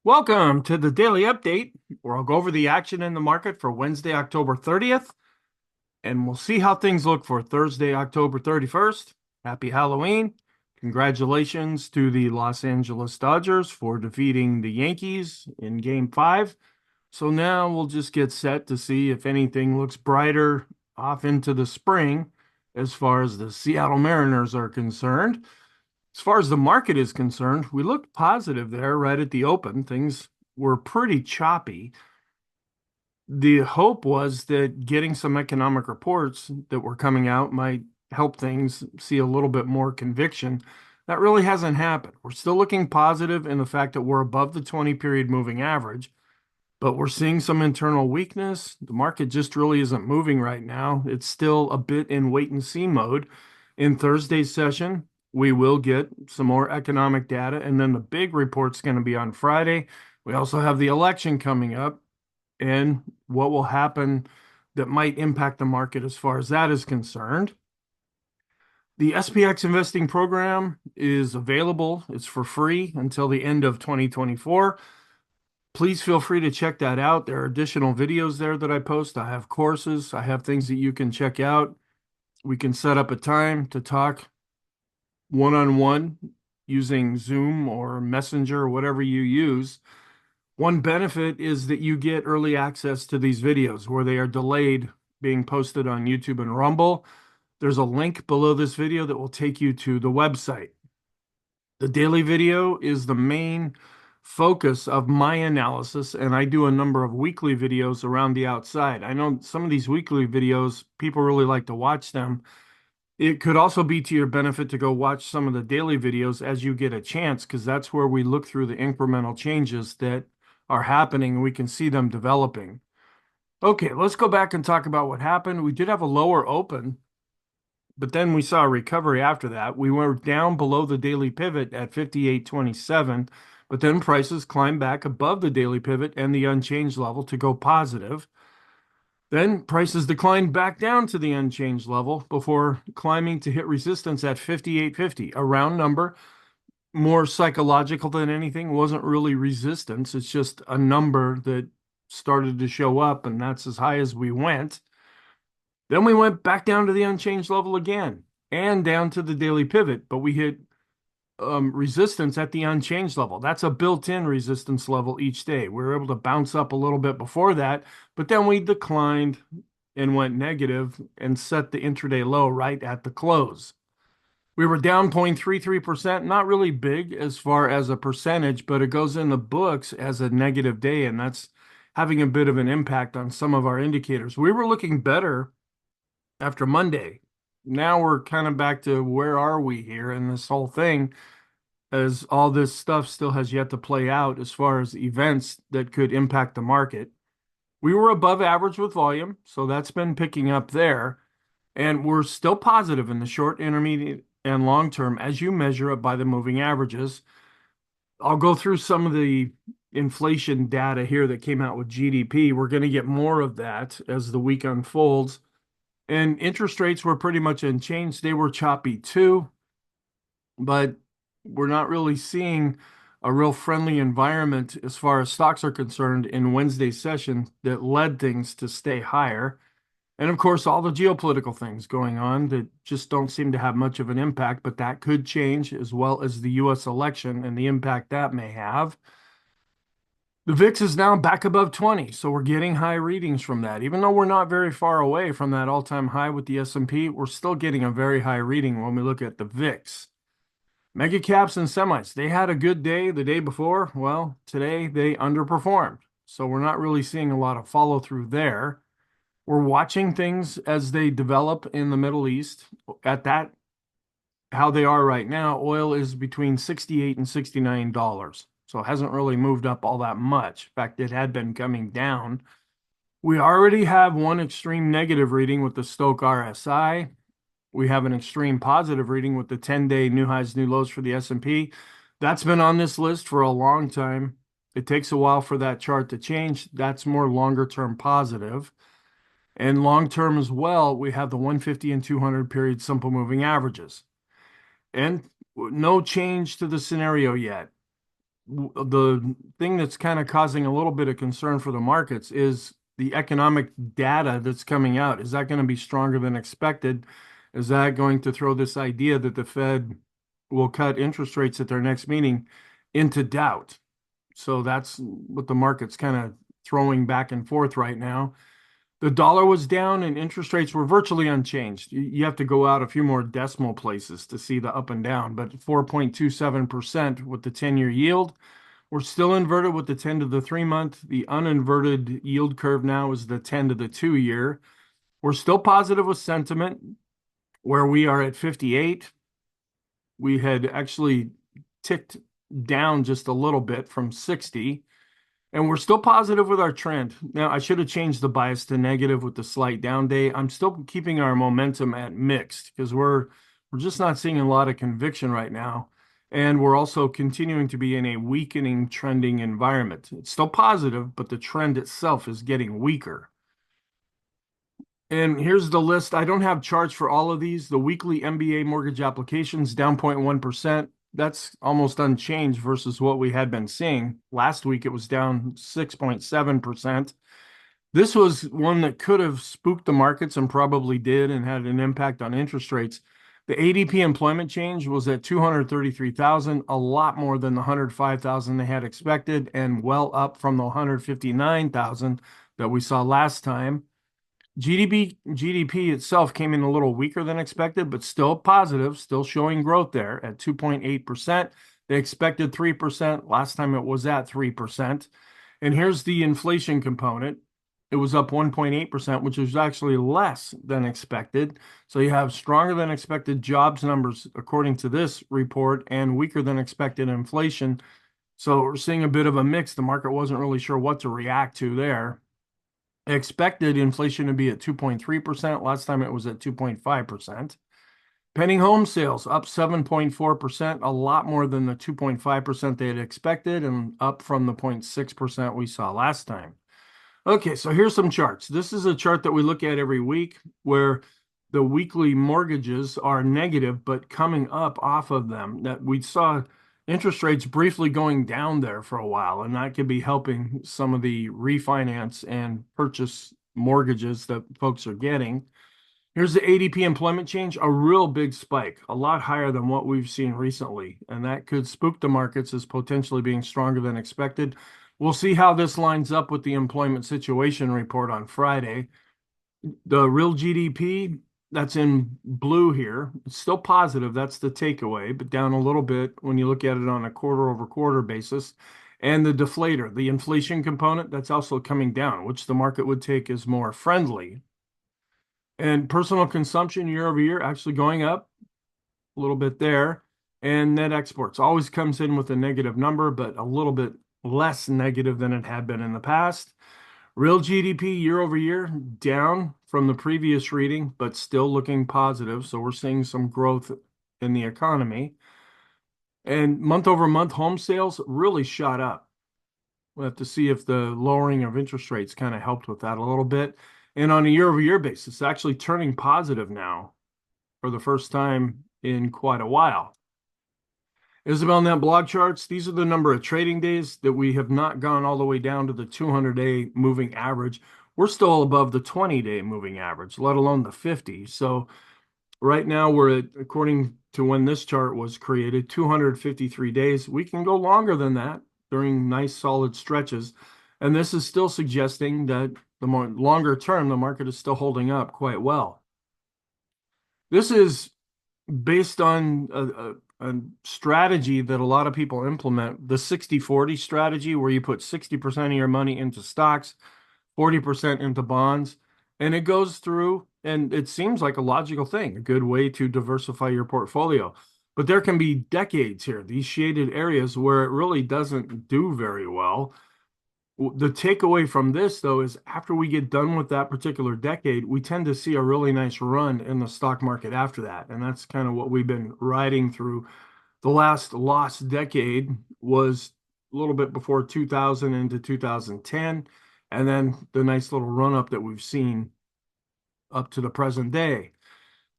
Welcome to the daily update, where I'll go over the action in the market for Wednesday, October 30th, and we'll see how things look for Thursday, October 31st. Happy Halloween. Congratulations to the Los Angeles Dodgers for defeating the Yankees in Game 5. So now we'll just get set to see if anything looks brighter off into the spring as far as the Seattle Mariners are concerned. As far as the market is concerned, we looked positive there right at the open. Things were pretty choppy. The hope was that getting some economic reports that were coming out might help things see a little bit more conviction. That really hasn't happened. We're still looking positive in the fact that we're above the 20 period moving average, but we're seeing some internal weakness. The market just really isn't moving right now. It's still a bit in wait and see mode. In Thursday's session, we will get some more economic data, and then the big report's going to be on Friday. We also have the election coming up, and what will happen that might impact the market as far as that is concerned. The SPX Investing Program is available. It's for free until the end of 2024. Please feel free to check that out. There are additional videos there that I post. I have courses. I have things that you can check out. We can set up a time to talk one-on-one using Zoom or Messenger or whatever you use. One benefit is that you get early access to these videos where they are delayed being posted on YouTube and Rumble. There's a link below this video that will take you to the website. The daily video is the main focus of my analysis, and I do a number of weekly videos around the outside. I know some of these weekly videos, people really like to watch them. It could also be to your benefit to go watch some of the daily videos as you get a chance, because that's where we look through the incremental changes that are happening and we can see them developing. Okay, let's go back and talk about what happened. We did have a lower open, but then we saw a recovery after that. We were down below the daily pivot at 58.27, but then prices climbed back above the daily pivot and the unchanged level to go positive. Then prices declined back down to the unchanged level before climbing to hit resistance at 58.50, a round number, more psychological than anything. Wasn't really resistance. It's just a number that started to show up, and that's as high as we went. Then we went back down to the unchanged level again and down to the daily pivot, but we hit resistance at the unchanged level. That's a built-in resistance level each day. We were able to bounce up a little bit before that, but then we declined and went negative and set the intraday low right at the close. We were down 0.33%, not really big as far as a percentage, but it goes in the books as a negative day, and that's having a bit of an impact on some of our indicators. We were looking better after Monday. Now we're kind of back to where are we here in this whole thing, as all this stuff still has yet to play out as far as events that could impact the market. We were above average with volume, so that's been picking up there. And we're still positive in the short, intermediate, and long term as you measure it by the moving averages. I'll go through some of the inflation data here that came out with GDP. We're going to get more of that as the week unfolds. And interest rates were pretty much unchanged. They were choppy too, but we're not really seeing a real friendly environment as far as stocks are concerned in Wednesday's session that led things to stay higher. And of course, all the geopolitical things going on that just don't seem to have much of an impact, but that could change, as well as the US election and the impact that may have. The VIX is now back above 20, so we're getting high readings from that. Even though we're not very far away from that all-time high with the S&P, we're still getting a very high reading when we look at the VIX. Mega caps and semis, they had a good day the day before. Well, today they underperformed. So we're not really seeing a lot of follow through there. We're watching things as they develop in the Middle East. At that, how they are right now, oil is between $68 and $69. So it hasn't really moved up all that much. In fact, it had been coming down. We already have one extreme negative reading with the Stochk RSI. We have an extreme positive reading with the 10-day new highs, new lows for the S&P. That's been on this list for a long time. It takes a while for that chart to change. That's more longer term positive. And long term as well, we have the 150 and 200 period simple moving averages. And no change to the scenario yet. The thing that's kind of causing a little bit of concern for the markets is the economic data that's coming out. Is that going to be stronger than expected? Is that going to throw this idea that the Fed will cut interest rates at their next meeting into doubt? So that's what the market's kind of throwing back and forth right now. The dollar was down and interest rates were virtually unchanged. You have to go out a few more decimal places to see the up and down, but 4.27% with the 10-year yield. We're still inverted with the 10 to the 3 month. The uninverted yield curve now is the 10 to the 2 year. We're still positive with sentiment where we are at 58. We had actually ticked down just a little bit from 60. And we're still positive with our trend. Now, I should have changed the bias to negative with the slight down day. I'm still keeping our momentum at mixed because we're just not seeing a lot of conviction right now. And we're also continuing to be in a weakening trending environment. It's still positive, but the trend itself is getting weaker. And here's the list. I don't have charts for all of these. The weekly MBA mortgage applications down 0.1%. That's almost unchanged versus what we had been seeing. Last week, it was down 6.7%. This was one that could have spooked the markets and probably did and had an impact on interest rates. The ADP employment change was at 233,000, a lot more than the 105,000 they had expected and well up from the 159,000 that we saw last time. GDP itself came in a little weaker than expected, but still positive, still showing growth there at 2.8%. They expected 3%. Last time it was at 3%. And here's the inflation component. It was up 1.8%, which is actually less than expected. So you have stronger than expected jobs numbers, according to this report, and weaker than expected inflation. So we're seeing a bit of a mix. The market wasn't really sure what to react to there. Expected inflation to be at 2.3%. Last time it was at 2.5%. Pending home sales up 7.4%, a lot more than the 2.5% they had expected and up from the 0.6% we saw last time. Okay, so here's some charts. This is a chart that we look at every week where the weekly mortgages are negative, but coming up off of them. That we saw interest rates briefly going down there for a while, and that could be helping some of the refinance and purchase mortgages that folks are getting. Here's the ADP employment change, a real big spike, a lot higher than what we've seen recently, and that could spook the markets as potentially being stronger than expected. We'll see how this lines up with the employment situation report on Friday. The real GDP, that's in blue here. It's still positive. That's the takeaway, but down a little bit when you look at it on a quarter over quarter basis. And the deflator, the inflation component, that's also coming down, which the market would take as more friendly. And personal consumption year over year actually going up a little bit there. And net exports always comes in with a negative number, but a little bit less negative than it had been in the past. Real GDP year over year down from the previous reading, but still looking positive. So we're seeing some growth in the economy. And month over month home sales really shot up. We'll have to see if the lowering of interest rates kind of helped with that a little bit. And on a year over year basis, actually turning positive now for the first time in quite a while. Isabel Net blog charts, these are the number of trading days that we have not gone all the way down to the 200-day moving average. We're still above the 20-day moving average, let alone the 50. So right now we're at, according to when this chart was created, 253 days. We can go longer than that during nice solid stretches. And this is still suggesting that the more longer term, the market is still holding up quite well. This is based on a strategy that a lot of people implement, the 60-40 strategy, where you put 60% of your money into stocks, 40% into bonds, and it goes through, and it seems like a logical thing, a good way to diversify your portfolio. But there can be decades here, these shaded areas where it really doesn't do very well. The takeaway from this, though, is after we get done with that particular decade, we tend to see a really nice run in the stock market after that. And that's kind of what we've been riding through. The last lost decade was a little bit before 2000 into 2010, and then the nice little run up that we've seen up to the present day.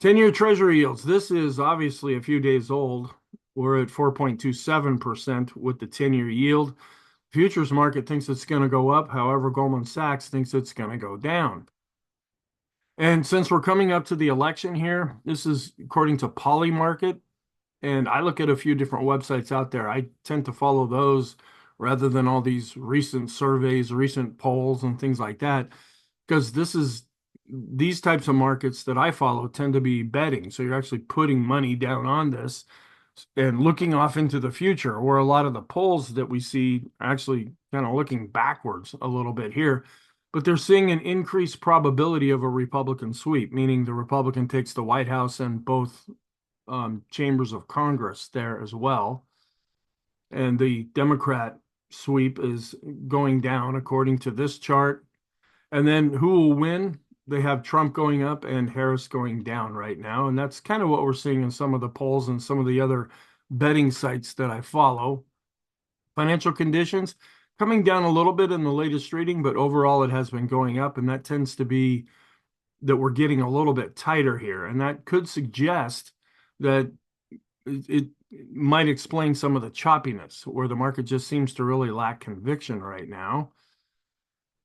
10-year Treasury yields. This is obviously a few days old. We're at 4.27% with the 10-year yield. Futures market thinks it's going to go up. However, Goldman Sachs thinks it's going to go down. And since we're coming up to the election here, this is according to Polymarket. And I look at a few different websites out there. I tend to follow those rather than all these recent surveys, recent polls, and things like that, because these types of markets that I follow tend to be betting. So you're actually putting money down on this and looking off into the future, where a lot of the polls that we see are actually kind of looking backwards a little bit here. But they're seeing an increased probability of a Republican sweep, meaning the Republican takes the White House and both chambers of Congress there as well. And the Democrat sweep is going down according to this chart. And then who will win? They have Trump going up and Harris going down right now. And that's kind of what we're seeing in some of the polls and some of the other betting sites that I follow. Financial conditions coming down a little bit in the latest reading, but overall it has been going up. And that tends to be that we're getting a little bit tighter here. And that could suggest that it might explain some of the choppiness where the market just seems to really lack conviction right now.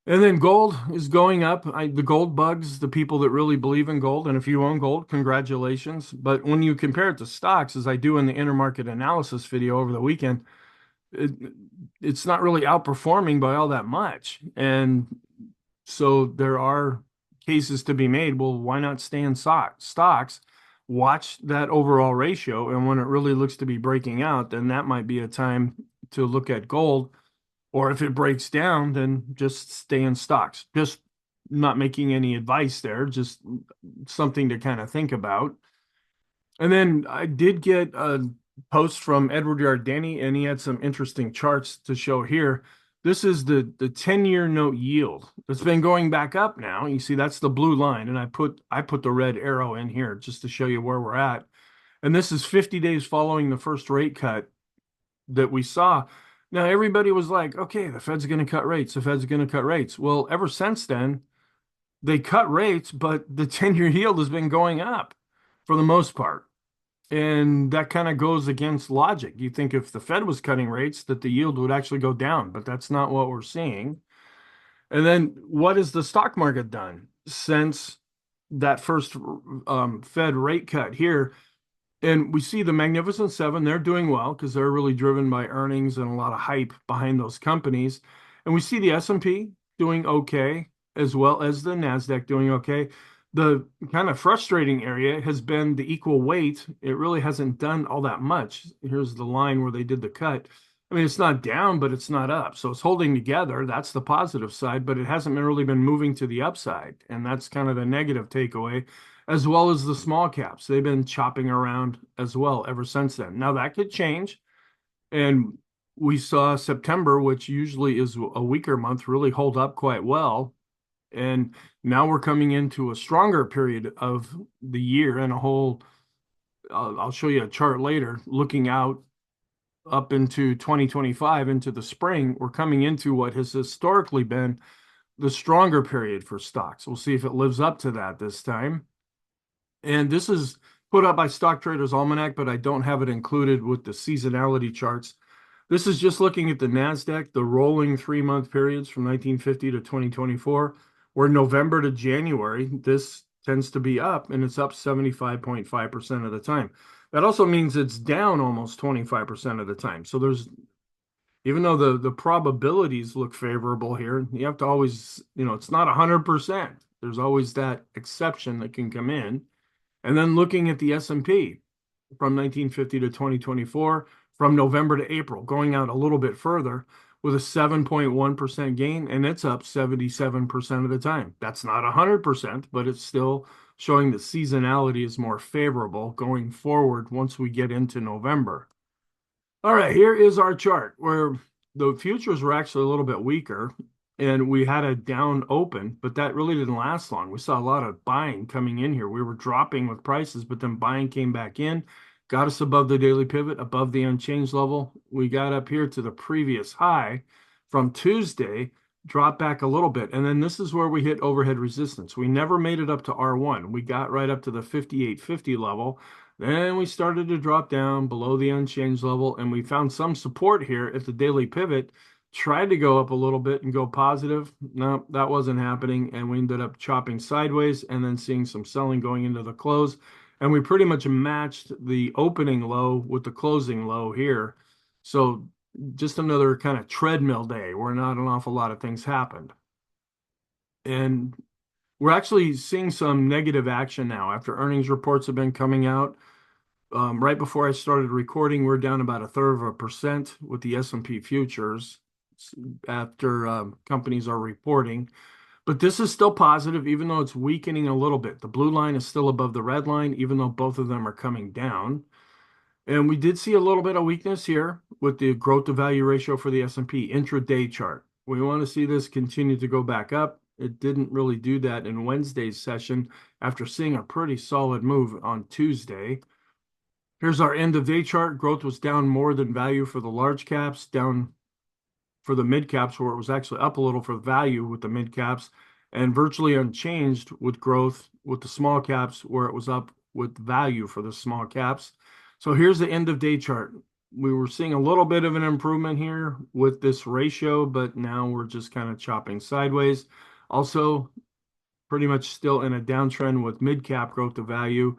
And then gold is going up. The gold bugs the people that really believe in gold. And if you own gold, congratulations. But when you compare it to stocks, as I do in the intermarket analysis video over the weekend, it's not really outperforming by all that much. And so there are cases to be made. Well, why not stay in stocks? Watch that overall ratio. And when it really looks to be breaking out, then that might be a time to look at gold. Or if it breaks down, then just stay in stocks. Just not making any advice there, just something to kind of think about. And then I did get a post from Edward Yardeni, and he had some interesting charts to show here. This is the 10-year note yield. It's been going back up now. You see, that's the blue line, and I put the red arrow in here just to show you where we're at. And this is 50 days following the first rate cut that we saw. Now, everybody was like, okay, the Fed's going to cut rates. The Fed's going to cut rates. Well, ever since then, they cut rates, but the 10-year yield has been going up for the most part. And that kind of goes against logic. You think if the Fed was cutting rates, that the yield would actually go down, but that's not what we're seeing. And then what has the stock market done since that first Fed rate cut here? And we see the Magnificent Seven, they're doing well because they're really driven by earnings and a lot of hype behind those companies. And we see the S&P doing okay, as well as the NASDAQ doing okay. The kind of frustrating area has been the equal weight. It really hasn't done all that much. Here's the line where they did the cut. I mean, it's not down, but it's not up. So it's holding together. That's the positive side, but it hasn't really been moving to the upside. And that's kind of the negative takeaway, as well as the small caps. They've been chopping around as well ever since then. Now that could change. And we saw September, which usually is a weaker month, really hold up quite well. And now we're coming into a stronger period of the year and a whole, I'll show you a chart later, looking out up into 2025, into the spring, we're coming into what has historically been the stronger period for stocks. We'll see if it lives up to that this time. And this is put up by Stock Traders Almanac, but I don't have it included with the seasonality charts. This is just looking at the NASDAQ, the rolling 3-month periods from 1950 to 2024, where November to January, this tends to be up, and it's up 75.5% of the time. That also means it's down almost 25% of the time. So there's, even though the probabilities look favorable here, you have to always, it's not 100%. There's always that exception that can come in. And then looking at the S&P from 1950 to 2024, from November to April, going out a little bit further with a 7.1% gain, and it's up 77% of the time. That's not 100%, but it's still showing that seasonality is more favorable going forward once we get into November. All right, here is our chart where the futures were actually a little bit weaker and we had a down open, but that really didn't last long. We saw a lot of buying coming in here. We were dropping with prices, but then buying came back in, got us above the daily pivot, above the unchanged level. We got up here to the previous high from Tuesday, dropped back a little bit. And then this is where we hit overhead resistance. We never made it up to R1. We got right up to the 58.50 level. Then we started to drop down below the unchanged level, and we found some support here at the daily pivot. Tried to go up a little bit and go positive. No, that wasn't happening, and we ended up chopping sideways and then seeing some selling going into the close. And we pretty much matched the opening low with the closing low here. So just another kind of treadmill day where not an awful lot of things happened. And we're actually seeing some negative action now after earnings reports have been coming out. Right before I started recording, we're down about 1/3% with the S&P futures after companies are reporting. But this is still positive, even though it's weakening a little bit. The blue line is still above the red line, even though both of them are coming down. And we did see a little bit of weakness here with the growth to value ratio for the S&P intraday chart. We want to see this continue to go back up. It didn't really do that in Wednesday's session after seeing a pretty solid move on Tuesday. Here's our end of day chart. Growth was down more than value for the large caps, down for the mid caps, where it was actually up a little for value with the mid caps, and virtually unchanged with growth with the small caps, where it was up with value for the small caps. So here's the end of day chart. We were seeing a little bit of an improvement here with this ratio, but now we're just kind of chopping sideways. Also, pretty much still in a downtrend with mid cap growth to value.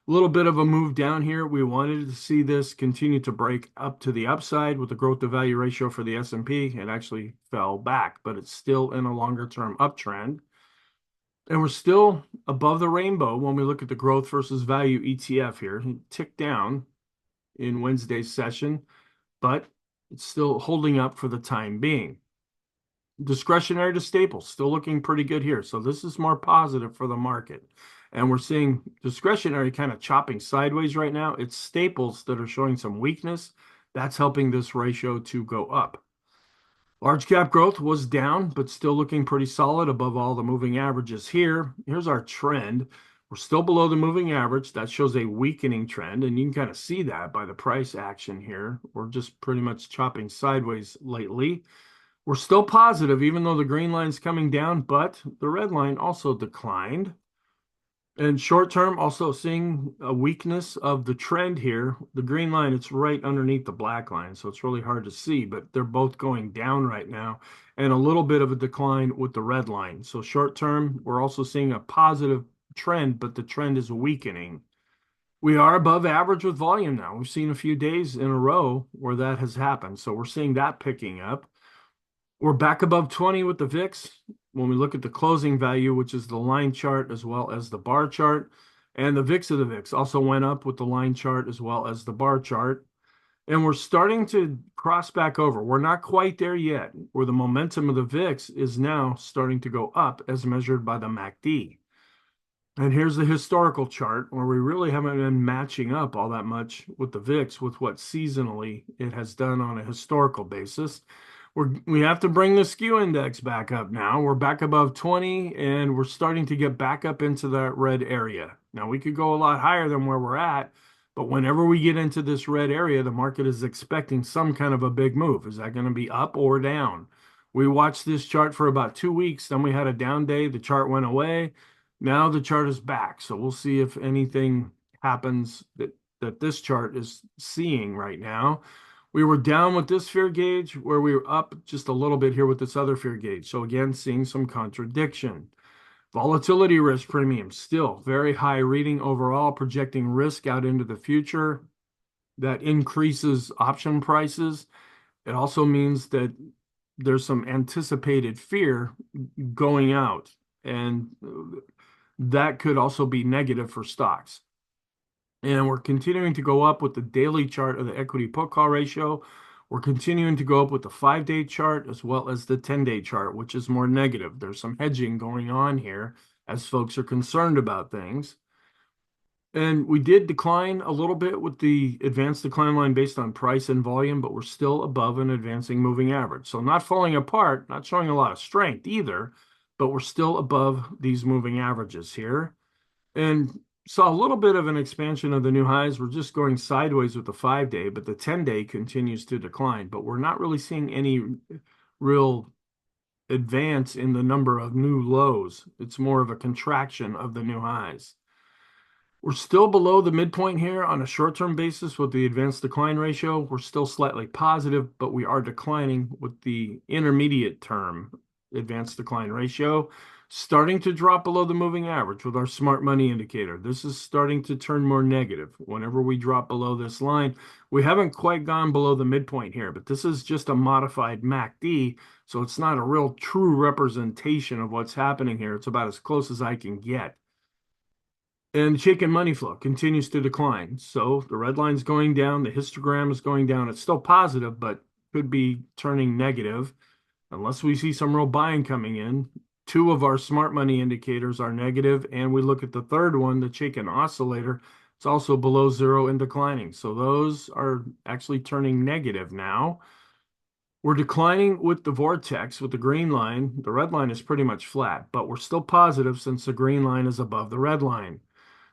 A little bit of a move down here. We wanted to see this continue to break up to the upside with the growth to value ratio for the S&P. It actually fell back, but it's still in a longer term uptrend. And we're still above the rainbow when we look at the growth versus value ETF here. It ticked down in Wednesday's session, but it's still holding up for the time being. Discretionary to staples still looking pretty good here. So this is more positive for the market. And we're seeing discretionary kind of chopping sideways right now. It's staples that are showing some weakness. That's helping this ratio to go up. Large cap growth was down, but still looking pretty solid above all the moving averages here. Here's our trend. We're still below the moving average. That shows a weakening trend, and you can kind of see that by the price action here. We're just pretty much chopping sideways lately. We're still positive, even though the green line's coming down, but the red line also declined. And short term, also seeing a weakness of the trend here. The green line, it's right underneath the black line, so it's really hard to see, but they're both going down right now, and a little bit of a decline with the red line. So short term, we're also seeing a positive trend, but the trend is weakening. We are above average with volume now. We've seen a few days in a row where that has happened, so we're seeing that picking up. We're back above 20 with the VIX when we look at the closing value, which is the line chart as well as the bar chart. And the VIX of the VIX also went up with the line chart as well as the bar chart. And we're starting to cross back over. We're not quite there yet, where the momentum of the VIX is now starting to go up as measured by the MACD. And here's the historical chart where we really haven't been matching up all that much with the VIX with what seasonally it has done on a historical basis. We have to bring the skew index back up now. We're back above 20 and we're starting to get back up into that red area. Now we could go a lot higher than where we're at, but whenever we get into this red area, the market is expecting some kind of a big move. Is that going to be up or down? We watched this chart for about 2 weeks, then we had a down day, the chart went away. Now the chart is back. So we'll see if anything happens that this chart is seeing right now. We were down with this fear gauge where we were up just a little bit here with this other fear gauge. So again, seeing some contradiction. Volatility risk premium still very high reading overall, projecting risk out into the future. That increases option prices. It also means that there's some anticipated fear going out, and that could also be negative for stocks. And we're continuing to go up with the daily chart of the equity put call ratio. We're continuing to go up with the 5-day chart as well as the 10-day chart, which is more negative. There's some hedging going on here as folks are concerned about things. And we did decline a little bit with the advanced decline line based on price and volume, but we're still above an advancing moving average. So not falling apart, not showing a lot of strength either, but we're still above these moving averages here. And saw a little bit of an expansion of the new highs. We're just going sideways with the 5-day, but the 10-day continues to decline. But we're not really seeing any real advance in the number of new lows. It's more of a contraction of the new highs. We're still below the midpoint here on a short-term basis with the advanced decline ratio. We're still slightly positive, but we are declining with the intermediate term advanced decline ratio, starting to drop below the moving average with our smart money indicator. This is starting to turn more negative. Whenever we drop below this line, we haven't quite gone below the midpoint here, but this is just a modified MACD, so it's not a real true representation of what's happening here. It's about as close as I can get. And shaken money flow continues to decline. So the red line's going down, the histogram is going down. It's still positive, but could be turning negative unless we see some real buying coming in. Two of our smart money indicators are negative, and we look at the third one, the shaken oscillator. It's also below zero and declining. So those are actually turning negative now. We're declining with the vortex, with the green line. The red line is pretty much flat, but we're still positive since the green line is above the red line.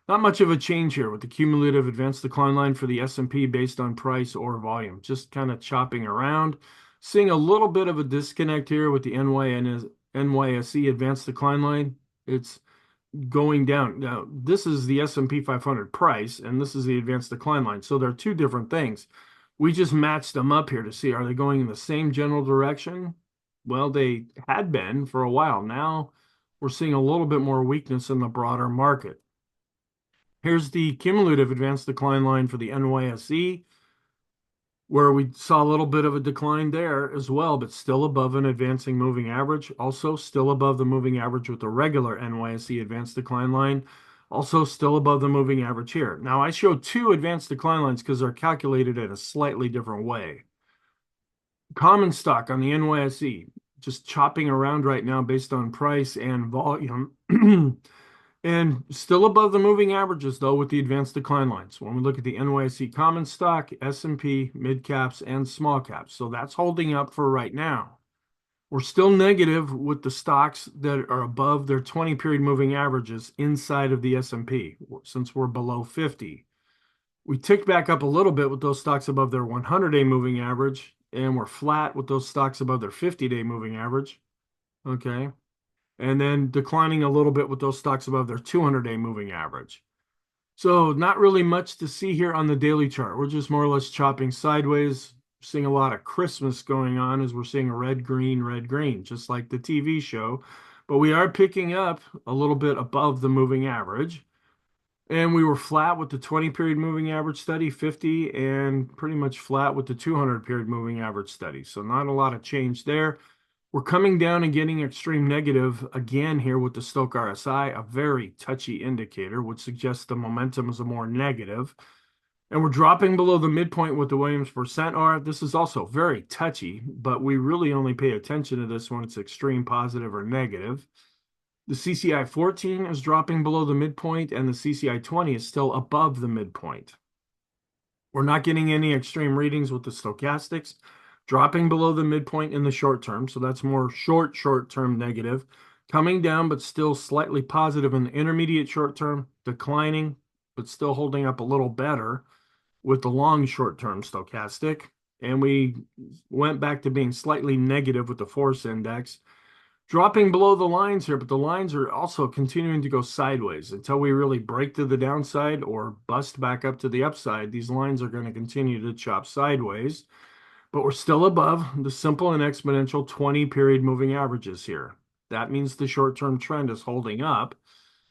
Not much of a change here with the cumulative advanced decline line for the S&P based on price or volume. Just kind of chopping around. Seeing a little bit of a disconnect here with the NYSE advanced decline line. It's going down. Now, this is the S&P 500 price, and this is the advanced decline line. So they're two different things. We just matched them up here to see, are they going in the same general direction? Well, they had been for a while. Now we're seeing a little bit more weakness in the broader market. Here's the cumulative advanced decline line for the NYSE, where we saw a little bit of a decline there as well, but still above an advancing moving average. Also still above the moving average with the regular NYSE advanced decline line. Also still above the moving average here. Now I show two advanced decline lines because they're calculated in a slightly different way. Common stock on the NYSE, just chopping around right now based on price and volume. And still above the moving averages, though, with the advanced decline lines. When we look at the NYSE common stock, S&P, mid caps, and small caps. So that's holding up for right now. We're still negative with the stocks that are above their 20-period moving averages inside of the S&P, since we're below 50. We ticked back up a little bit with those stocks above their 100-day moving average, and we're flat with those stocks above their 50-day moving average. Okay. And then declining a little bit with those stocks above their 200-day moving average. So not really much to see here on the daily chart. We're just more or less chopping sideways, seeing a lot of Christmas going on as we're seeing a red, green, just like the TV show. But we are picking up a little bit above the moving average. And we were flat with the 20-period moving average study, 50, and pretty much flat with the 200-period moving average study. So not a lot of change there. We're coming down and getting extreme negative again here with the Stochh RSI, a very touchy indicator, which suggests the momentum is a more negative. And we're dropping below the midpoint with the Williams percent R. This is also very touchy, but we really only pay attention to this when it's extreme positive or negative. The CCI 14 is dropping below the midpoint, and the CCI 20 is still above the midpoint. We're not getting any extreme readings with the stochastics, dropping below the midpoint in the short term. So that's more short-term negative. Coming down, but still slightly positive in the intermediate short term, declining, but still holding up a little better with the long short-term stochastic. And we went back to being slightly negative with the force index, dropping below the lines here, but the lines are also continuing to go sideways until we really break to the downside or bust back up to the upside. These lines are going to continue to chop sideways, but we're still above the simple and exponential 20-period moving averages here. That means the short-term trend is holding up.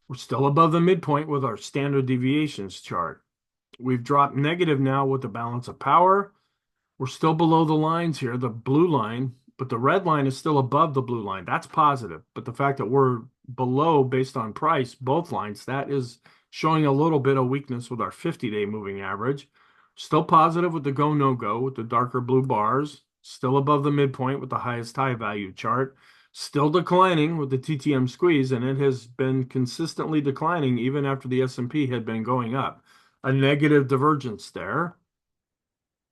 We're still above the midpoint with our standard deviations chart. We've dropped negative now with the balance of power. We're still below the lines here, the blue line, but the red line is still above the blue line. That's positive. But the fact that we're below based on price, both lines, that is showing a little bit of weakness with our 50-day moving average. Still positive with the go, no go with the darker blue bars. Still above the midpoint with the highest high value chart. Still declining with the TTM squeeze, and it has been consistently declining even after the S&P had been going up. A negative divergence there.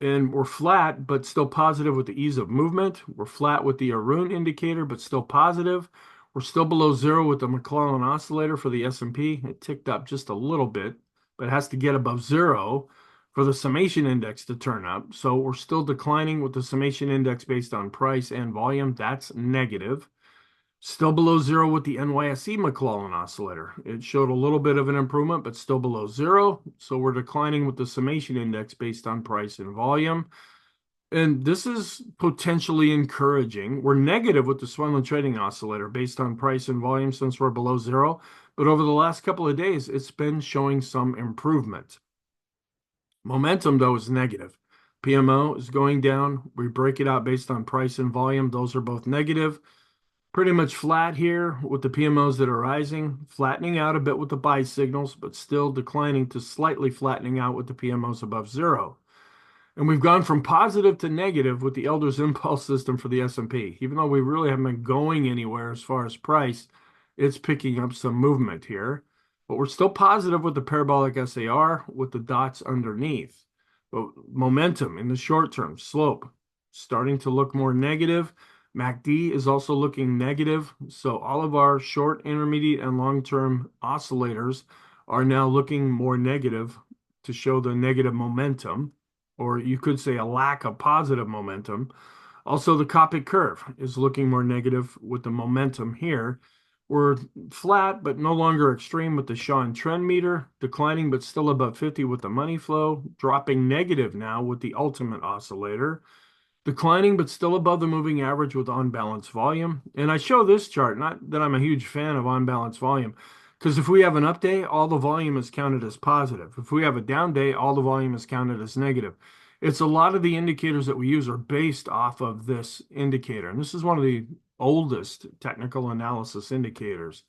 And we're flat, but still positive with the ease of movement. We're flat with the Erin indicator, but still positive. We're still below zero with the McClellan oscillator for the S&P. It ticked up just a little bit, but it has to get above zero for the summation index to turn up. So we're still declining with the summation index based on price and volume. That's negative. Still below zero with the NYSE McClellan oscillator. It showed a little bit of an improvement, but still below zero. So we're declining with the summation index based on price and volume. And this is potentially encouraging. We're negative with the Swenlin trading oscillator based on price and volume since we're below zero. But over the last couple of days, it's been showing some improvement. Momentum, though, is negative. PMO is going down. We break it out based on price and volume. Those are both negative. Pretty much flat here with the PMOs that are rising, flattening out a bit with the buy signals, but still declining to slightly flattening out with the PMOs above zero. And we've gone from positive to negative with the Elder's impulse system for the S&P. Even though we really haven't been going anywhere as far as price, it's picking up some movement here. But we're still positive with the parabolic SAR with the dots underneath. But momentum in the short term, slope, starting to look more negative. MACD is also looking negative. So all of our short, intermediate, and long-term oscillators are now looking more negative to show the negative momentum, or you could say a lack of positive momentum. Also, the Copic curve is looking more negative with the momentum here. We're flat, but no longer extreme with the Sean trend meter, declining, but still above 50 with the money flow, dropping negative now with the ultimate oscillator, declining, but still above the moving average with on-balance volume. And I show this chart, not that I'm a huge fan of on-balance volume, because if we have an up day, all the volume is counted as positive. If we have a down day, all the volume is counted as negative. It's a lot of the indicators that we use are based off of this indicator. And this is one of the oldest technical analysis indicators.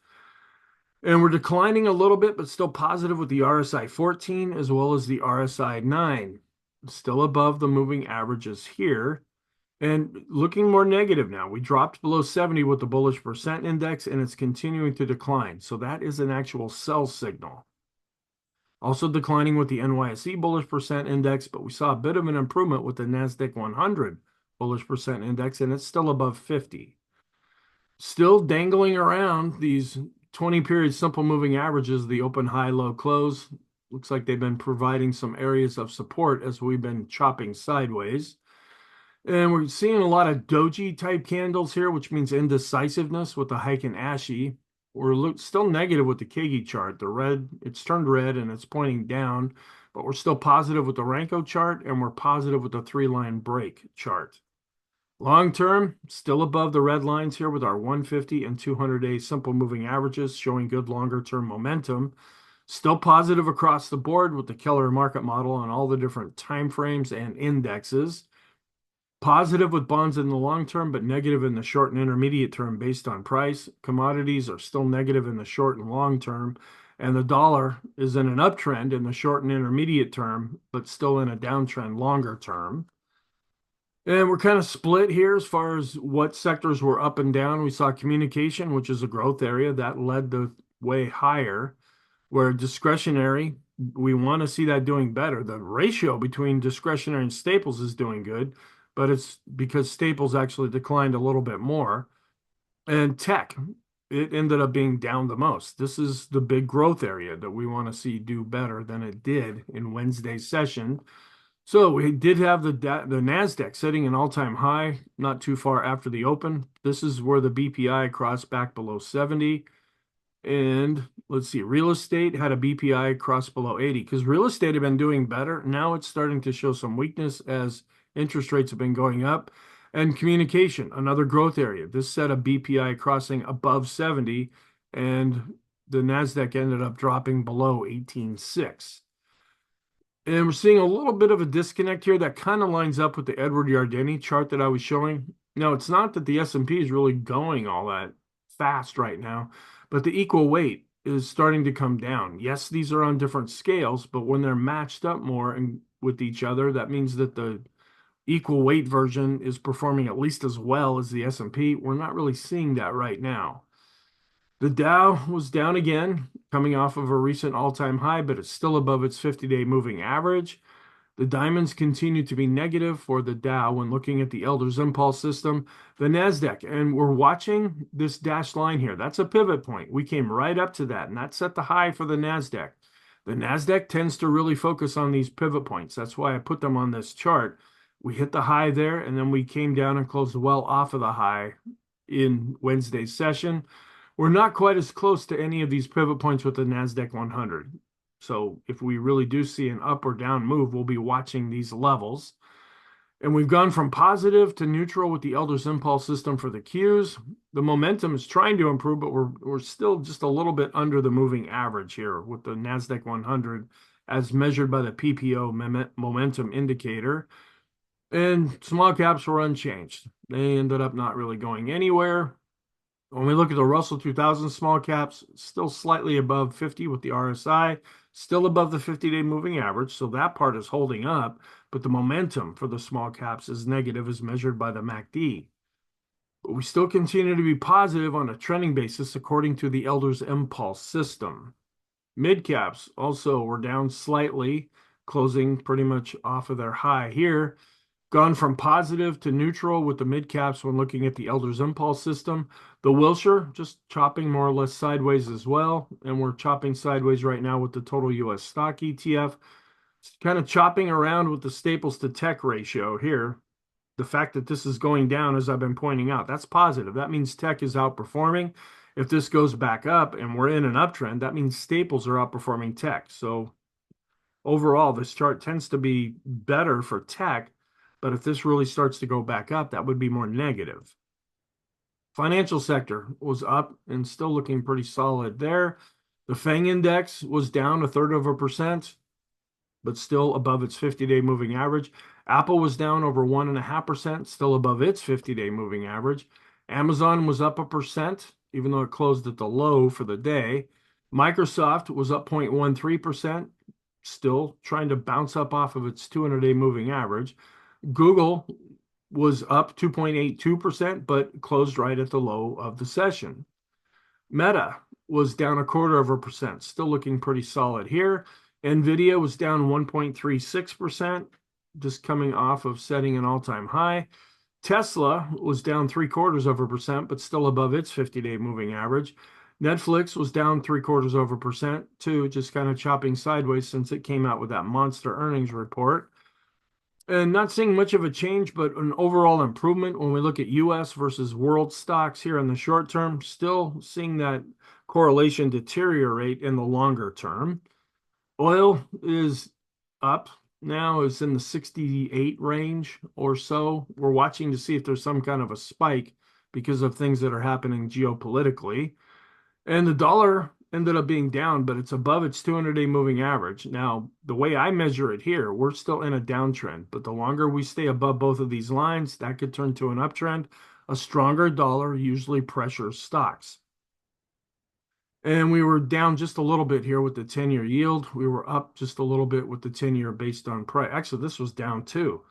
And we're declining a little bit, but still positive with the RSI 14 as well as the RSI 9. Still above the moving averages here. And looking more negative now. We dropped below 70 with the bullish percent index, and it's continuing to decline. So that is an actual sell signal. Also declining with the NYSE bullish percent index, but we saw a bit of an improvement with the NASDAQ 100 bullish percent index, and it's still above 50. Still dangling around these 20-period simple moving averages, the open, high, low, close. Looks like they've been providing some areas of support as we've been chopping sideways. And we're seeing a lot of doji type candles here, which means indecisiveness with the Heiken Ashi. We're still negative with the Kagi chart. The red, it's turned red and it's pointing down, but we're still positive with the Renko chart, and we're positive with the 3-line break chart. Long term, still above the red lines here with our 150 and 200-day simple moving averages, showing good longer term momentum. Still positive across the board with the Keller market model on all the different time frames and indexes. Positive with bonds in the long term, but negative in the short and intermediate term based on price. Commodities are still negative in the short and long term, and the dollar is in an uptrend in the short and intermediate term, but still in a downtrend longer term. And we're kind of split here as far as what sectors were up and down. We saw communication, which is a growth area, that led the way higher, where discretionary, we want to see that doing better. The ratio between discretionary and staples is doing good, but it's because staples actually declined a little bit more. And tech, it ended up being down the most. This is the big growth area that we want to see do better than it did in Wednesday's session. So we did have the NASDAQ setting an all-time high not too far after the open. This is where the BPI crossed back below 70. And let's see, real estate had a BPI cross below 80 because real estate had been doing better. Now it's starting to show some weakness as interest rates have been going up. And communication, another growth area. This set a BPI crossing above 70, and the NASDAQ ended up dropping below 18.6. And we're seeing a little bit of a disconnect here that kind of lines up with the Edward Yardeni chart that I was showing. Now, it's not that the S&P is really going all that fast right now, but the equal weight is starting to come down. Yes, these are on different scales, but when they're matched up more and with each other, that means that the equal weight version is performing at least as well as the S&P. We're not really seeing that right now. The Dow was down again, coming off of a recent all-time high, but it's still above its 50-day moving average. The diamonds continue to be negative for the Dow when looking at the Elder's impulse system. The NASDAQ, and we're watching this dashed line here. That's a pivot point. We came right up to that, and that set the high for the NASDAQ. The NASDAQ tends to really focus on these pivot points. That's why I put them on this chart. We hit the high there, and then we came down and closed well off of the high in Wednesday's session. We're not quite as close to any of these pivot points with the NASDAQ 100. So if we really do see an up or down move, we'll be watching these levels. And we've gone from positive to neutral with the Elder's Impulse system for the Qs. The momentum is trying to improve, but we're still just a little bit under the moving average here with the NASDAQ 100 as measured by the PPO momentum indicator. And small caps were unchanged. They ended up not really going anywhere. When we look at the Russell 2000 small caps, still slightly above 50 with the RSI, still above the 50-day moving average. So that part is holding up, but the momentum for the small caps is negative as measured by the MACD. But we still continue to be positive on a trending basis according to the Elder's Impulse system. Mid caps also were down slightly, closing pretty much off of their high here. Gone from positive to neutral with the mid caps when looking at the Elder's Impulse system. The Wilshire just chopping more or less sideways as well. And we're chopping sideways right now with the total US stock ETF. It's kind of chopping around with the staples to tech ratio here. The fact that this is going down, as I've been pointing out, that's positive. That means tech is outperforming. If this goes back up and we're in an uptrend, that means staples are outperforming tech. So overall, this chart tends to be better for tech. But if this really starts to go back up, that would be more negative. Financial sector was up and still looking pretty solid there. The FANG index was down 1/3%, but still above its 50-day moving average. Apple was down over 1.5%, still above its 50-day moving average. Amazon was up 1%, even though it closed at the low for the day. Microsoft was up 0.13%, still trying to bounce up off of its 200-day moving average. Google was up 2.82%, but closed right at the low of the session. Meta was down 0.25%, still looking pretty solid here. NVIDIA was down 1.36%, just coming off of setting an all-time high. Tesla was down 0.75%, but still above its 50-day moving average. Netflix was down 0.75% too, just kind of chopping sideways since it came out with that monster earnings report. And not seeing much of a change, but an overall improvement when we look at U.S. versus world stocks here in the short term. Still seeing that correlation deteriorate in the longer term. Oil is up now, is in the 68 range or so. We're watching to see if there's some kind of a spike because of things that are happening geopolitically. And the dollar ended up being down, but it's above its 200-day moving average. Now, the way I measure it here, we're still in a downtrend, but the longer we stay above both of these lines, that could turn to an uptrend. A stronger dollar usually pressures stocks. And we were down just a little bit here with the 10-year yield. We were up just a little bit with the 10-year based on price. Actually, this was down too.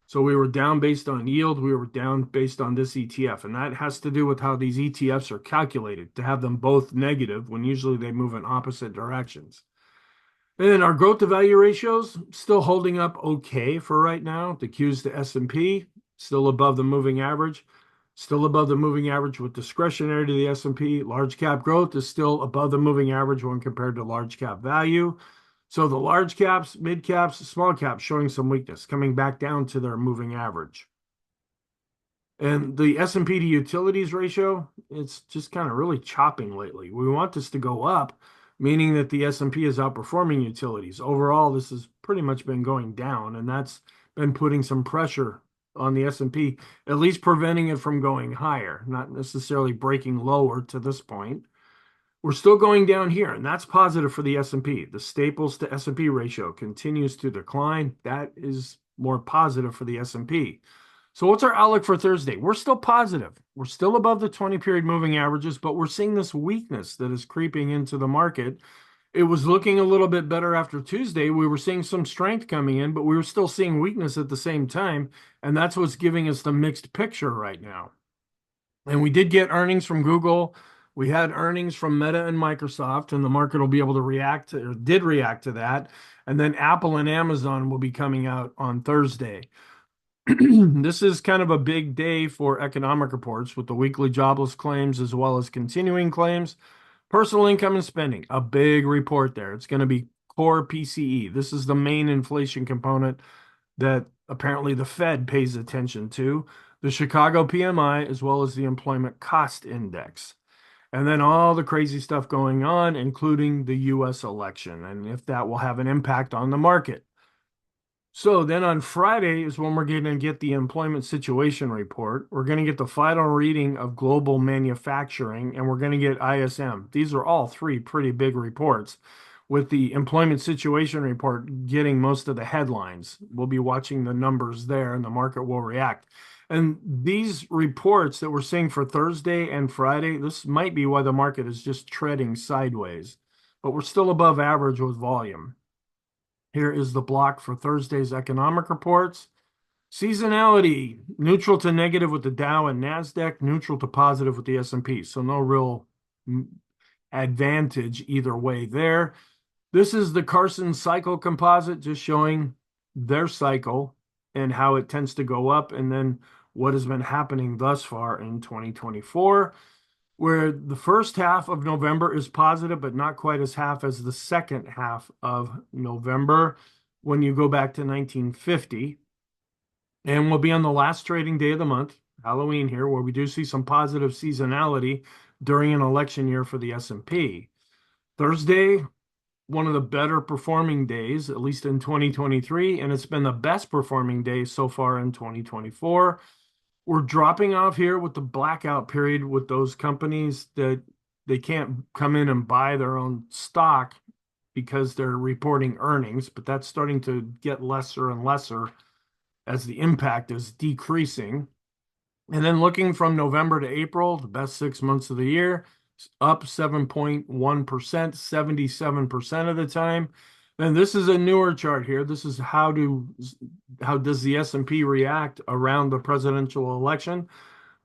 So we were down based on yield. We were down based on this ETF. And that has to do with how these ETFs are calculated to have them both negative when usually they move in opposite directions. And our growth to value ratios still holding up okay for right now. The Qs to S&P still above the moving average. Still above the moving average with discretionary to the S&P. Large cap growth is still above the moving average when compared to large cap value. So the large caps, mid caps, small caps showing some weakness, coming back down to their moving average. And the S&P to utilities ratio, it's just kind of really chopping lately. We want this to go up, meaning that the S&P is outperforming utilities. Overall, this has pretty much been going down, and that's been putting some pressure on the S&P, at least preventing it from going higher, not necessarily breaking lower to this point. We're still going down here, and that's positive for the S&P. The staples to S&P ratio continues to decline. That is more positive for the S&P. So what's our outlook for Thursday? We're still positive. We're still above the 20-period moving averages, but we're seeing this weakness that is creeping into the market. It was looking a little bit better after Tuesday. We were seeing some strength coming in, but we were still seeing weakness at the same time, and that's what's giving us the mixed picture right now. And we did get earnings from Google. We had earnings from Meta and Microsoft, and the market will be able to react to, or did react to that. And then Apple and Amazon will be coming out on Thursday. This is kind of a big day for economic reports with the weekly jobless claims as well as continuing claims. Personal income and spending, a big report there. It's going to be core PCE. This is the main inflation component that apparently the Fed pays attention to. the Chicago PMI, as well as the employment cost index. And then all the crazy stuff going on, including the US election, and if that will have an impact on the market. So then on Friday is when we're going to get the employment situation report. We're going to get the final reading of global manufacturing, and we're going to get ISM. These are all three pretty big reports, with the employment situation report getting most of the headlines. We'll be watching the numbers there, and the market will react. And these reports that we're seeing for Thursday and Friday, this might be why the market is just treading sideways, but we're still above average with volume. Here is the block for Thursday's economic reports. Seasonality, neutral to negative with the Dow and NASDAQ, neutral to positive with the S&P. So no real advantage either way there. This is the Carson cycle composite, just showing their cycle and how it tends to go up, and then what has been happening thus far in 2024. Where the first half of November is positive, but not quite as half as the second half of November when you go back to 1950. And we'll be on the last trading day of the month, Halloween here, where we do see some positive seasonality during an election year for the S&P. Thursday, one of the better performing days, at least in 2023, and it's been the best performing day so far in 2024. We're dropping off here with the blackout period with those companies that they can't come in and buy their own stock because they're reporting earnings, but that's starting to get lesser and lesser as the impact is decreasing. And then looking from November to April, the best 6 months of the year, up 7.1%, 77% of the time. And this is a newer chart here. This is how does the S&P react around the presidential election.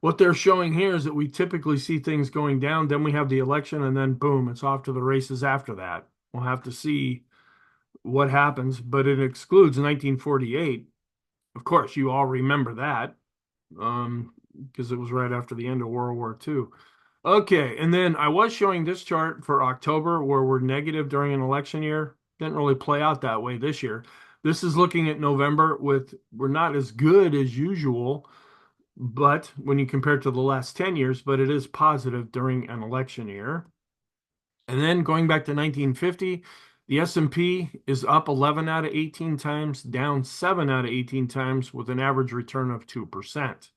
What they're showing here is that we typically see things going down, then we have the election, and then boom, it's off to the races after that. We'll have to see what happens, but it excludes 1948. Of course, you all remember that because it was right after the end of World War II. Okay, and then I was showing this chart for October where we're negative during an election year. Didn't really play out that way this year. This is looking at November we're not as good as usual, but when you compare it to the last 10 years, but it is positive during an election year. And then going back to 1950, the S&P is up 11 out of 18 times, down 7 out of 18 times with an average return of 2%.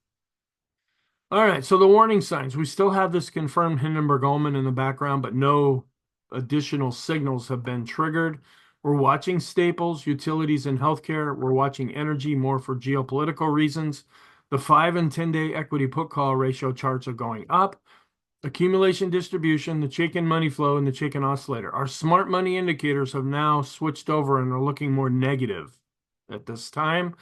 All right, so the warning signs. We still have this confirmed Hindenburg-Ullman in the background, but no additional signals have been triggered. We're watching staples, utilities, and healthcare. We're watching energy more for geopolitical reasons. The 5 and 10-day equity put call ratio charts are going up. Accumulation distribution, the Chaikin money flow, and the Chaikin oscillator. Our smart money indicators have now switched over and are looking more negative at this time.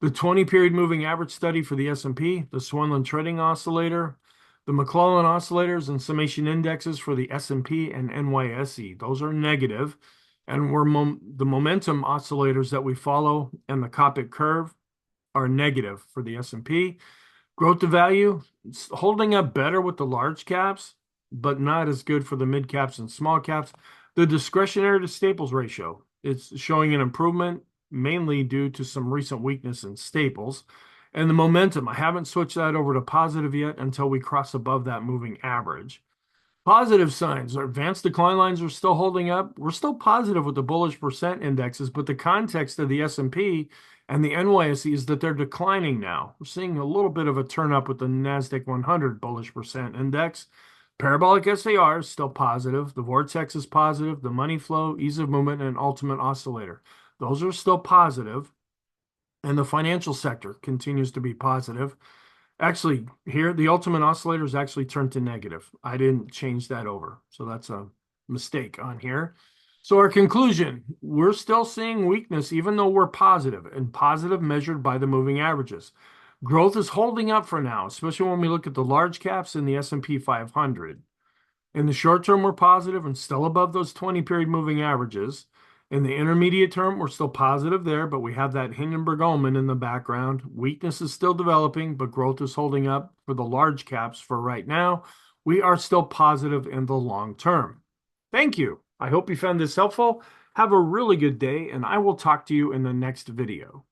The 20-period moving average study for the S&P, the Swenlin trading oscillator, the McClellan oscillators and summation indexes for the S&P and NYSE. Those are negative. And the momentum oscillators that we follow and the Copic curve are negative for the S&P. Growth to value, it's holding up better with the large caps, but not as good for the mid caps and small caps. The discretionary to staples ratio, it's showing an improvement, mainly due to some recent weakness in staples. And the momentum, I haven't switched that over to positive yet until we cross above that moving average. Positive signs, our advanced decline lines are still holding up. We're still positive with the bullish percent indexes, but the context of the S&P and the NYSE is that they're declining now. We're seeing a little bit of a turn up with the NASDAQ 100 bullish percent index. Parabolic SAR is still positive. The vortex is positive. The money flow, ease of movement, and ultimate oscillator. Those are still positive. And the financial sector continues to be positive. Actually, here, the ultimate oscillator is actually turned to negative. I didn't change that over. So that's a mistake on here. So our conclusion, we're still seeing weakness even though we're positive, and positive measured by the moving averages. Growth is holding up for now, especially when we look at the large caps in the S&P 500. In the short term, we're positive and still above those 20-period moving averages. In the intermediate term, we're still positive there, but we have that Hindenburg-Ullman in the background. Weakness is still developing, but growth is holding up for the large caps for right now. We are still positive in the long term. Thank you. I hope you found this helpful. Have a really good day, and I will talk to you in the next video.